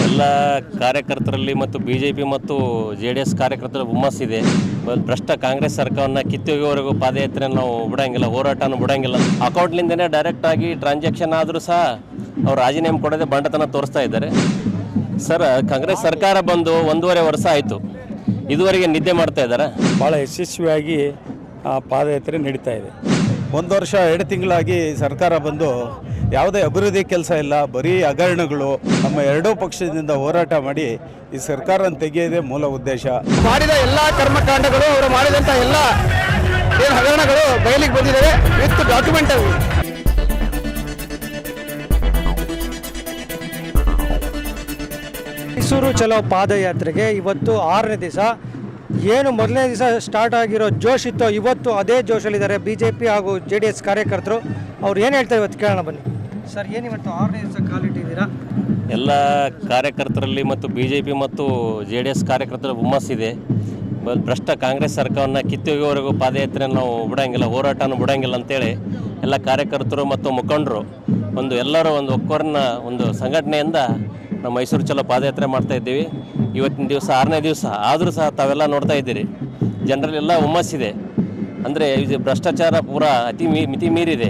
ಎಲ್ಲ ಕಾರ್ಯಕರ್ತರಲ್ಲಿ ಮತ್ತು BJP ಮತ್ತು JDS ಕಾರ್ಯಕರ್ತರ ಹುಮ್ಮಸ್ಸಿದೆ. ಭ್ರಷ್ಟ ಕಾಂಗ್ರೆಸ್ ಸರ್ಕಾರವನ್ನು ಕಿತ್ತೊಗೆವರೆಗೂ ಪಾದಯಾತ್ರೆ ನಾವು ಬಿಡೋಂಗಿಲ್ಲ, ಹೋರಾಟನೂ ಬಿಡೋಂಗಿಲ್ಲ. ಅಕೌಂಟ್ಲಿಂದನೇ ಡೈರೆಕ್ಟಾಗಿ ಟ್ರಾನ್ಸಾಕ್ಷನ್ ಆದರೂ ಸಹ ಅವ್ರು ರಾಜೀನಾಮೆ ಕೊಡೋದೇ ಬಂಡತನ ತೋರಿಸ್ತಾ ಇದ್ದಾರೆ. ಸರ್, ಕಾಂಗ್ರೆಸ್ ಸರ್ಕಾರ ಬಂದು 1.5 ವರ್ಷ ಆಯಿತು, ಇದುವರೆಗೆ ನಿದ್ದೆ ಮಾಡ್ತಾ ಇದ್ದಾರೆ. ಭಾಳ ಯಶಸ್ವಿಯಾಗಿ ಪಾದಯಾತ್ರೆ ನಡೀತಾ ಇದೆ. 1 ವರ್ಷ 2 ತಿಂಗಳಾಗಿ ಸರ್ಕಾರ ಬಂದು ಯಾವುದೇ ಅಭಿವೃದ್ಧಿ ಕೆಲಸ ಇಲ್ಲ, ಬರೀ ಹಗರಣಗಳು. ನಮ್ಮ ಎರಡೂ ಪಕ್ಷದಿಂದ ಹೋರಾಟ ಮಾಡಿ ಈ ಸರ್ಕಾರನ ತೆಗೆಯೋದೇ ಮೂಲ ಉದ್ದೇಶ. ಮಾಡಿದ ಎಲ್ಲ ಕರ್ಮಕಾಂಡಗಳು, ಅವರು ಮಾಡಿದಂಥ ಎಲ್ಲ ಹಗರಣಗಳು ಬಯಲಿಗೆ ಬಂದಿದ್ದಾವೆ ವಿತ್ ಡಾಕ್ಯುಮೆಂಟ್. ಮೈಸೂರು ಚಲೋ ಪಾದಯಾತ್ರೆಗೆ ಇವತ್ತು 6ನೇ ದಿವಸ. ಏನು ಮೊದಲನೇ ದಿವಸ ಸ್ಟಾರ್ಟ್ ಆಗಿರೋ ಜೋಶ್ ಇತ್ತು, ಇವತ್ತು ಅದೇ ಜೋಶಲ್ಲಿದ್ದಾರೆ BJP ಹಾಗೂ JDS ಕಾರ್ಯಕರ್ತರು. ಅವ್ರು ಏನು ಹೇಳ್ತಾರೆ ಇವತ್ತು ಕೇಳೋಣ ಬನ್ನಿ. ಸರ್, ಏನು ಇವತ್ತು 6ನೇ ದಿವಸ ಕಾಲಿಟ್ಟಿದ್ದೀರಾ? ಎಲ್ಲ ಕಾರ್ಯಕರ್ತರಲ್ಲಿ ಮತ್ತು BJP ಮತ್ತು JDS ಕಾರ್ಯಕರ್ತರ ಹುಮ್ಮಸ್ಸಿದೆ. ಭ್ರಷ್ಟ ಕಾಂಗ್ರೆಸ್ ಸರ್ಕಾರವನ್ನು ಕಿತ್ತೊಗೆವರೆಗೂ ಪಾದಯಾತ್ರೆ ನಾವು ಬಿಡೋಂಗಿಲ್ಲ, ಹೋರಾಟನೂ ಬಿಡೋಂಗಿಲ್ಲ ಅಂತೇಳಿ ಎಲ್ಲ ಕಾರ್ಯಕರ್ತರು ಮತ್ತು ಮುಖಂಡರು ಎಲ್ಲರೂ ಒಕ್ಕೊರನ ಸಂಘಟನೆಯಿಂದ ನಾವು ಮೈಸೂರು ಚಲೋ ಪಾದಯಾತ್ರೆ ಮಾಡ್ತಾಯಿದ್ದೀವಿ. ಇವತ್ತಿನ ದಿವಸ 6ನೇ ದಿವಸ ಆದರೂ ಸಹ ತಾವೆಲ್ಲ ನೋಡ್ತಾ ಇದ್ದೀರಿ, ಜನರಲ್ಲೆಲ್ಲ ಹುಮ್ಮಸ್ಸಿದೆ. ಅಂದರೆ ಇದು ಭ್ರಷ್ಟಾಚಾರ ಪೂರ ಮಿತಿ ಮೀರಿದೆ.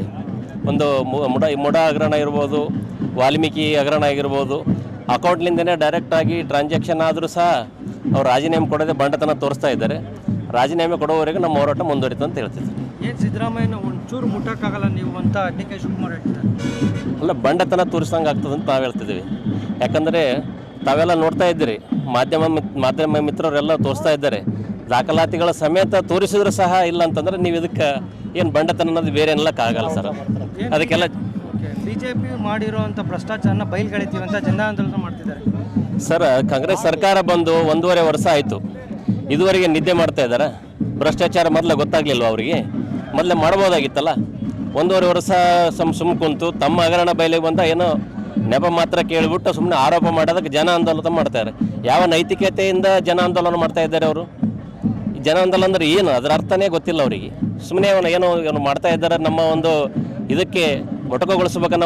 ಮುಡ ಹಗರಣ ಇರ್ಬೋದು, ವಾಲ್ಮೀಕಿ ಹಗರಣ ಆಗಿರ್ಬೋದು, ಅಕೌಂಟ್ಲಿಂದನೇ ಡೈರೆಕ್ಟಾಗಿ ಟ್ರಾನ್ಸಾಕ್ಷನ್ ಆದರೂ ಸಹ ಅವ್ರು ರಾಜೀನಾಮೆ ಕೊಡೋದೇ ಬಂಡತನ ತೋರಿಸ್ತಾ ಇದ್ದಾರೆ. ರಾಜೀನಾಮೆ ಕೊಡೋವರೆಗೂ ನಮ್ಮ ಹೋರಾಟ ಮುಂದುವರಿತು ಅಂತ ಹೇಳ್ತಿದ್ರು. ಏನು ಸಿದ್ದರಾಮಯ್ಯನ ಒಂಚೂರು ಮುಟ್ಟಕ್ಕಾಗಲ್ಲ ನೀವು ಅಂತ DK ಶಿವಕುಮಾರ್ ಹೇಳ್ತಾರೆ. ಅಲ್ಲ, ಬಂಡತನ ತೋರಿಸ್ದಂಗೆ ಆಗ್ತದೆ ಅಂತ ನಾವು ಹೇಳ್ತಿದ್ದೀವಿ. ಯಾಕಂದರೆ ತಾವೆಲ್ಲ ನೋಡ್ತಾ ಇದ್ದೀರಿ, ಮಾಧ್ಯಮ ಮಿತ್ರರೆಲ್ಲ ತೋರಿಸ್ತಾ ಇದ್ದಾರೆ. ದಾಖಲಾತಿಗಳ ಸಮೇತ ತೋರಿಸಿದ್ರು ಸಹ ಇಲ್ಲ ಅಂತಂದರೆ ನೀವು ಇದಕ್ಕೆ ಏನು ಬಂಡತನ ಅನ್ನೋದು ಬೇರೆ ಅನ್ನೋಕ್ಕಾಗಲ್ಲ ಸರ್. ಅದಕ್ಕೆಲ್ಲ BJP ಮಾಡಿರೋವಂಥ ಭ್ರಷ್ಟಾಚಾರನ ಬಯಲ್ಗೆಳಿತೀವಿ ಅಂತ ಜನಾಂದೋಲನ ಮಾಡ್ತಿದ್ದಾರೆ. ಸರ್, ಕಾಂಗ್ರೆಸ್ ಸರ್ಕಾರ ಬಂದು 1.5 ವರ್ಷ ಆಯಿತು, ಇದುವರೆಗೆ ನಿದ್ದೆ ಮಾಡ್ತಾ ಇದ್ದಾರೆ. ಭ್ರಷ್ಟಾಚಾರ ಮೊದಲೇ ಗೊತ್ತಾಗಲಿಲ್ವ ಅವರಿಗೆ? ಮೊದಲೇ ಮಾಡ್ಬೋದಾಗಿತ್ತಲ್ಲ. 1.5 ವರ್ಷ ಸುಮ್ಮ ಕುಂತು ತಮ್ಮ ಹಗರಣ ಬಯಲಿಗೆ ಬಂದ ಏನೋ ನೆಪ ಮಾತ್ರ ಕೇಳಿಬಿಟ್ಟು ಸುಮ್ಮನೆ ಆರೋಪ ಮಾಡೋದಕ್ಕೆ ಜನ ಆಂದೋಲನ ಮಾಡ್ತಾರೆ. ಯಾವ ನೈತಿಕತೆಯಿಂದ ಜನ ಆಂದೋಲನ ಮಾಡ್ತಾ ಇದ್ದಾರೆ ಅವರು? ಜನ ಆಂದೋಲನ ಅಂದರೆ ಏನು, ಅದರ ಅರ್ಥನೇ ಗೊತ್ತಿಲ್ಲ ಅವರಿಗೆ. ಸುಮ್ಮನೆ ಏನೋ ಮಾಡ್ತಾ ಇದ್ದಾರೆ, ನಮ್ಮ ಇದಕ್ಕೆ ಮೊಟಕುಗೊಳಿಸ್ಬೇಕನ್ನೋ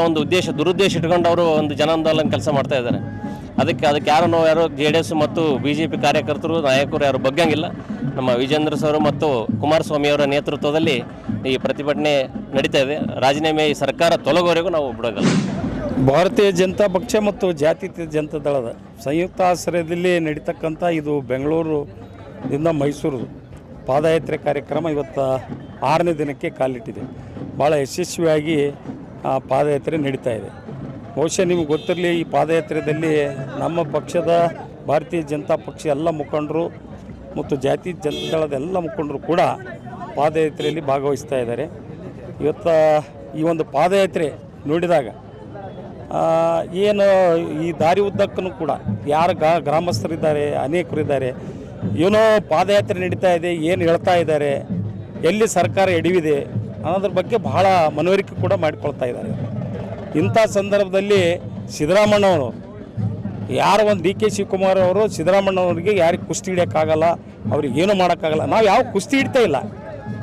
ದುರುದ್ದೇಶ ಇಟ್ಕೊಂಡು ಅವರು ಜನ ಆಂದೋಲನ ಕೆಲಸ ಮಾಡ್ತಾ ಇದ್ದಾರೆ. ಅದಕ್ಕೆ ಯಾರು JDS ಮತ್ತು BJP ಕಾರ್ಯಕರ್ತರು ನಾಯಕರು ಯಾರು ಬಗ್ಗಂಗಿಲ್ಲ. ನಮ್ಮ ವಿಜೇಂದ್ರ ಸರ್ ಮತ್ತು ಕುಮಾರಸ್ವಾಮಿ ಅವರ ನೇತೃತ್ವದಲ್ಲಿ ಈ ಪ್ರತಿಭಟನೆ ನಡೀತಾ ಇದೆ. ರಾಜೀನಾಮೆ ಈ ಸರ್ಕಾರ ತೊಲಗೋವರೆಗೂ ನಾವು ಬಿಡೋಲ್ಲ. ಭಾರತೀಯ ಜನತಾ ಪಕ್ಷ ಮತ್ತು ಜಾತ್ಯತೀತ ಜನತಾ ದಳದ ಸಂಯುಕ್ತ ಆಶ್ರಯದಲ್ಲಿ ನಡೀತಕ್ಕಂಥ ಇದು ಬೆಂಗಳೂರಿಂದ ಮೈಸೂರು ಪಾದಯಾತ್ರೆ ಕಾರ್ಯಕ್ರಮ ಇವತ್ತು 6ನೇ ದಿನಕ್ಕೆ ಕಾಲಿಟ್ಟಿದೆ. ಭಾಳ ಯಶಸ್ವಿಯಾಗಿ ಪಾದಯಾತ್ರೆ ನಡೀತಾ ಇದೆ. ಬಹುಶಃ ನಿಮಗೆ ಗೊತ್ತಿರಲಿ, ಈ ಪಾದಯಾತ್ರೆಯಲ್ಲಿ ನಮ್ಮ ಪಕ್ಷದ ಭಾರತೀಯ ಜನತಾ ಪಕ್ಷ ಎಲ್ಲ ಮುಖಂಡರು ಮತ್ತು ಜಾತ್ಯತೀತ ಜನತಾ ದಳದ ಎಲ್ಲ ಮುಖಂಡರು ಕೂಡ ಪಾದಯಾತ್ರೆಯಲ್ಲಿ ಭಾಗವಹಿಸ್ತಾ ಇದ್ದಾರೆ. ಇವತ್ತು ಈ ಒಂದು ಪಾದಯಾತ್ರೆ ನೋಡಿದಾಗ ಏನು ಈ ದಾರಿ ಉದ್ದಕ್ಕೂ ಕೂಡ ಯಾರು ಗ್ರಾಮಸ್ಥರಿದ್ದಾರೆ, ಅನೇಕರಿದ್ದಾರೆ, ಏನೋ ಪಾದಯಾತ್ರೆ ನಡೀತಾ ಇದೆ, ಏನು ಹೇಳ್ತಾ ಇದ್ದಾರೆ, ಎಲ್ಲಿ ಸರ್ಕಾರ ಎಡವಿದೆ ಅನ್ನೋದ್ರ ಬಗ್ಗೆ ಬಹಳ ಮನವರಿಕೆ ಕೂಡ ಮಾಡಿಕೊಳ್ತಾ ಇದ್ದಾರೆ. ಇಂಥ ಸಂದರ್ಭದಲ್ಲಿ ಸಿದ್ದರಾಮಣ್ಣವರು ಯಾರು DK ಶಿವಕುಮಾರ್ ಅವರು ಸಿದ್ದರಾಮಣ್ಣವ್ರಿಗೆ ಯಾರಿಗೆ ಕುಸ್ತಿ ಹಿಡಿಯೋಕ್ಕಾಗಲ್ಲ, ಅವ್ರಿಗೆ ಏನೂ ಮಾಡೋಕ್ಕಾಗಲ್ಲ. ನಾವು ಯಾವ ಕುಸ್ತಿ ಹಿಡ್ತಾ ಇಲ್ಲ,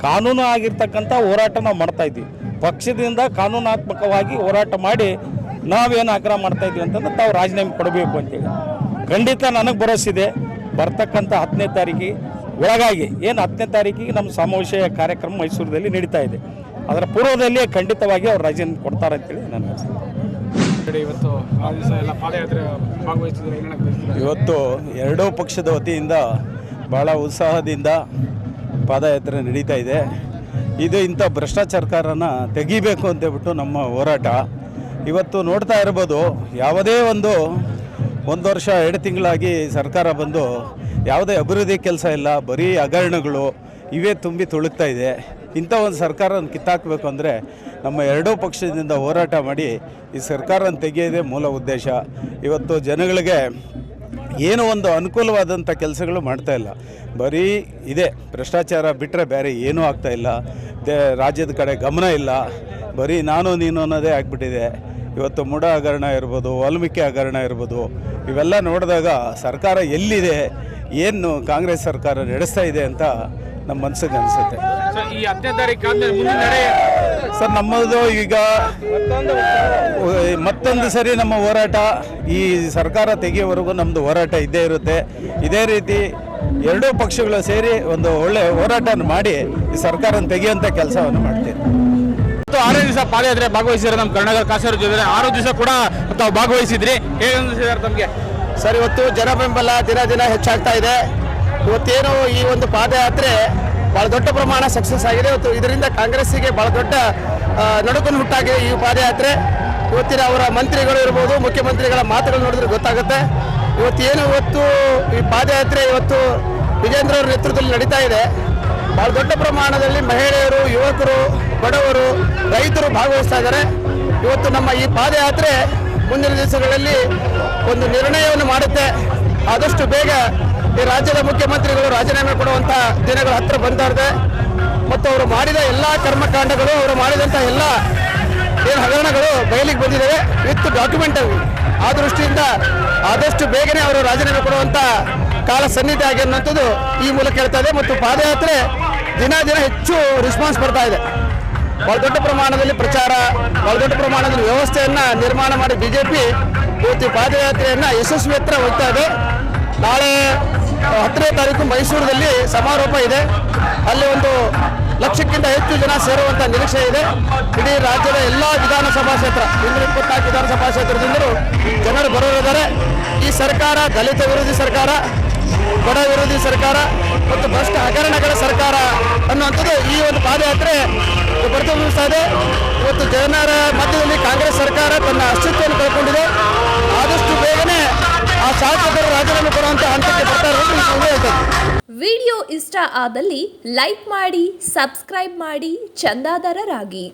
ಕಾನೂನು ಆಗಿರ್ತಕ್ಕಂಥ ಹೋರಾಟ ನಾವು ಮಾಡ್ತಾಯಿದ್ವಿ. ಪಕ್ಷದಿಂದ ಕಾನೂನಾತ್ಮಕವಾಗಿ ಹೋರಾಟ ಮಾಡಿ ನಾವೇನು ಆಗ್ರಹ ಮಾಡ್ತಾಯಿದ್ವಿ ಅಂತಂದ್ರೆ ತಾವು ರಾಜೀನಾಮೆ ಕೊಡಬೇಕು ಅಂತೇಳಿ. ಖಂಡಿತ ನನಗೆ ಭರವಸಿದೆ, ಬರ್ತಕ್ಕಂಥ 10ನೇ ತಾರೀಕಿಗೆ ಒಳಗಾಗಿ 10ನೇ ತಾರೀಕಿಗೆ ನಮ್ಮ ಸಮಾವೇಶ ಕಾರ್ಯಕ್ರಮ ಮೈಸೂರಲ್ಲಿ ನಡೀತಾ ಇದೆ. ಅದರ ಪೂರ್ವದಲ್ಲಿ ಖಂಡಿತವಾಗಿ ಅವ್ರು ರಾಜೀನಾಮೆ ಕೊಡ್ತಾರೆ ಅಂತೇಳಿ ನಾನು ಇವತ್ತು ಎರಡೂ ಪಕ್ಷದ ವತಿಯಿಂದ ಭಾಳ ಉತ್ಸಾಹದಿಂದ ಪಾದಯಾತ್ರೆ ನಡೀತಾ ಇದೆ. ಇಂಥ ಭ್ರಷ್ಟಾಚಾರನ ತೆಗಿಬೇಕು ಅಂತೇಳ್ಬಿಟ್ಟು ನಮ್ಮ ಹೋರಾಟ. ಇವತ್ತು ನೋಡ್ತಾ ಇರ್ಬೋದು, ಯಾವುದೇ 1 ವರ್ಷ 2 ತಿಂಗಳಾಗಿ ಸರ್ಕಾರ ಬಂದು ಯಾವುದೇ ಅಭಿವೃದ್ಧಿ ಕೆಲಸ ಇಲ್ಲ, ಬರೀ ಹಗರಣಗಳು ಇವೇ ತುಂಬಿ ತುಳುಕ್ತಾ ಇದೆ. ಇಂಥ ಒಂದು ಸರ್ಕಾರನ ಕಿತ್ತಾಕಬೇಕು ಅಂದರೆ ನಮ್ಮ ಎರಡೂ ಪಕ್ಷದಿಂದ ಹೋರಾಟ ಮಾಡಿ ಈ ಸರ್ಕಾರನ ತೆಗೆಯೋದೇ ಮೂಲ ಉದ್ದೇಶ. ಇವತ್ತು ಜನಗಳಿಗೆ ಏನೋ ಒಂದು ಅನುಕೂಲವಾದಂಥ ಕೆಲಸಗಳು ಮಾಡ್ತಾಯಿಲ್ಲ, ಬರೀ ಇದೆ ಭ್ರಷ್ಟಾಚಾರ ಬಿಟ್ಟರೆ ಬೇರೆ ಏನೂ ಆಗ್ತಾಯಿಲ್ಲ. ರಾಜ್ಯದ ಕಡೆ ಗಮನ ಇಲ್ಲ, ಬರೀ ನಾನು ನೀನು ಅನ್ನೋದೇ ಆಗಿಬಿಟ್ಟಿದೆ. ಇವತ್ತು ಮುಡ ಹಗರಣ ಇರ್ಬೋದು, ವಾಲ್ಮೀಕಿ ಹಗರಣ ಇರ್ಬೋದು, ಇವೆಲ್ಲ ನೋಡಿದಾಗ ಸರ್ಕಾರ ಎಲ್ಲಿದೆ, ಏನು ಕಾಂಗ್ರೆಸ್ ಸರ್ಕಾರ ನಡೆಸ್ತಾ ಇದೆ ಅಂತ ನಮ್ಮ ಮನಸ್ಸಿಗೆ ಅನಿಸುತ್ತೆ. ಈ 10ನೇ ತಾರೀಕು ಆದ್ಮೇಲೆ ಮುಂದಿನ ನಡೆ ಸರ್ ನಮ್ಮದು ಈಗ ಮತ್ತೊಂದು ಸರಿ ನಮ್ಮ ಹೋರಾಟ ಈ ಸರ್ಕಾರ ತೆಗೆಯೋವರೆಗೂ ನಮ್ಮದು ಹೋರಾಟ ಇದ್ದೇ ಇರುತ್ತೆ. ಇದೇ ರೀತಿ ಎರಡೂ ಪಕ್ಷಗಳು ಸೇರಿ ಒಂದು ಒಳ್ಳೆ ಹೋರಾಟನ ಮಾಡಿ ಈ ಸರ್ಕಾರನ ತೆಗೆಯುವಂಥ ಕೆಲಸವನ್ನು ಮಾಡ್ತೀವಿ. 6 ದಿವಸ ಪಾದಯಾತ್ರೆ ಭಾಗವಹಿಸಿದ್ರೆ ನಮ್ಮ ಕರ್ನಾಟಕ ಕಾಸರಗೋಡು ಜೊತೆ 6 ದಿವಸ ಕೂಡ ತಾವು ಭಾಗವಹಿಸಿದ್ರಿ. ಹೇಗೆ ಅನಿಸಿದ್ದಾರೆ ತಮಗೆ? ಸರ್, ಇವತ್ತು ಜನ ಬೆಂಬಲ ದಿನ ದಿನ ಹೆಚ್ಚಾಗ್ತಾ ಇದೆ. ಇವತ್ತೇನು ಈ ಒಂದು ಪಾದಯಾತ್ರೆ ಭಾಳ ದೊಡ್ಡ ಪ್ರಮಾಣ ಸಕ್ಸಸ್ ಆಗಿದೆ. ಇವತ್ತು ಇದರಿಂದ ಕಾಂಗ್ರೆಸ್ಸಿಗೆ ಭಾಳ ದೊಡ್ಡ ನಡುಕನ್ನು ಹುಟ್ಟಾಗಿದೆ ಈ ಪಾದಯಾತ್ರೆ. ಇವತ್ತಿನ ಅವರ ಮಂತ್ರಿಗಳು ಇರ್ಬೋದು, ಮುಖ್ಯಮಂತ್ರಿಗಳ ಮಾತುಗಳು ನೋಡಿದ್ರೆ ಗೊತ್ತಾಗುತ್ತೆ. ಇವತ್ತು ಈ ಪಾದಯಾತ್ರೆ ಇವತ್ತು ವಿಜೇಂದ್ರ ಅವರ ನೇತೃತ್ವದಲ್ಲಿ ನಡೀತಾ ಇದೆ. ಭಾಳ ದೊಡ್ಡ ಪ್ರಮಾಣದಲ್ಲಿ ಮಹಿಳೆಯರು, ಯುವಕರು, ಬಡವರು, ರೈತರು ಭಾಗವಹಿಸ್ತಾ ಇದ್ದಾರೆ. ಇವತ್ತು ನಮ್ಮ ಈ ಪಾದಯಾತ್ರೆ ಮುಂದಿನ ದಿವಸಗಳಲ್ಲಿ ಒಂದು ನಿರ್ಣಯವನ್ನು ಮಾಡುತ್ತೆ. ಆದಷ್ಟು ಬೇಗ ಈ ರಾಜ್ಯದ ಮುಖ್ಯಮಂತ್ರಿಗಳು ರಾಜೀನಾಮೆ ಕೊಡುವಂಥ ದಿನಗಳು ಹತ್ತಿರ ಬರ್ತಾ ಇದೆ. ಮತ್ತು ಅವರು ಮಾಡಿದ ಎಲ್ಲ ಕರ್ಮಕಾಂಡಗಳು, ಅವರು ಮಾಡಿದಂಥ ಎಲ್ಲ ಏನು ಹಗರಣಗಳು ಬಯಲಿಗೆ ಬಂದಿದ್ದಾವೆ ವಿತ್ ಡಾಕ್ಯುಮೆಂಟರಿ. ಆ ದೃಷ್ಟಿಯಿಂದ ಆದಷ್ಟು ಬೇಗನೆ ಅವರು ರಾಜೀನಾಮೆ ಕೊಡುವಂಥ ಕಾಲ ಸನ್ನಿಧಿ ಆಗಿರುವಂಥದ್ದು ಈ ಮೂಲಕ ಹೇಳ್ತಾ ಇದೆ. ಮತ್ತು ಪಾದಯಾತ್ರೆ ದಿನ ದಿನ ಹೆಚ್ಚು ರೆಸ್ಪಾನ್ಸ್ ಬರ್ತಾ ಇದೆ. ಭಾಳ ದೊಡ್ಡ ಪ್ರಮಾಣದಲ್ಲಿ ಪ್ರಚಾರ, ಭಾಳ ದೊಡ್ಡ ಪ್ರಮಾಣದಲ್ಲಿ ವ್ಯವಸ್ಥೆಯನ್ನು ನಿರ್ಮಾಣ ಮಾಡಿ ಬಿಜೆಪಿ ಇವತ್ತು ಪಾದಯಾತ್ರೆಯನ್ನು ಯಶಸ್ವಿ ಹತ್ರ ಹೋಗ್ತಾ ಇದೆ. ನಾಳೆ 10ನೇ ತಾರೀಕು ಮೈಸೂರಿನಲ್ಲಿ ಸಮಾರೋಪ ಇದೆ. ಅಲ್ಲಿ 1 ಲಕ್ಷಕ್ಕಿಂತ ಹೆಚ್ಚು ಜನ ಸೇರುವಂಥ ನಿರೀಕ್ಷೆ ಇದೆ. ಇಡೀ ರಾಜ್ಯದ ಎಲ್ಲ ವಿಧಾನಸಭಾ ಕ್ಷೇತ್ರ 224 ವಿಧಾನಸಭಾ ಕ್ಷೇತ್ರದಿಂದಲೂ ಜನರು ಬರೋರಿದ್ದಾರೆ. ಈ ಸರ್ಕಾರ ದಲಿತ ವಿರೋಧಿ ಸರ್ಕಾರ, ಬಡ ವಿರೋಧಿ ಸರ್ಕಾರ ಮತ್ತು ಭ್ರಷ್ಟ ಹಗರಣಗಳ ಸರ್ಕಾರ ಅನ್ನುವಂಥದ್ದು ಈ ಒಂದು ಪಾದಯಾತ್ರೆ ಪ್ರತಿಬಿಂಬಿಸ್ತಾ ಇದೆ. ಇವತ್ತು ಜನರ ಮಧ್ಯದಲ್ಲಿ ಕಾಂಗ್ರೆಸ್ ಸರ್ಕಾರ ತನ್ನ ಅಸ್ತಿತ್ವವನ್ನು ಕಳ್ಕೊಂಡಿದೆ. ಆದಷ್ಟು ಬೇಗನೆ ಆ ಶಾಸಕರು ರಾಜೀನಾಮೆ ಕೊಡುವಂಥ ಹಂತಕ್ಕೆ ಬರ್ತಾರೆ. ವಿಡಿಯೋ ಇಷ್ಟ ಆದಲ್ಲಿ ಲೈಕ್ ಮಾಡಿ, ಸಬ್ಸ್ಕ್ರೈಬ್ ಮಾಡಿ, ಚಂದಾದಾರರಾಗಿ.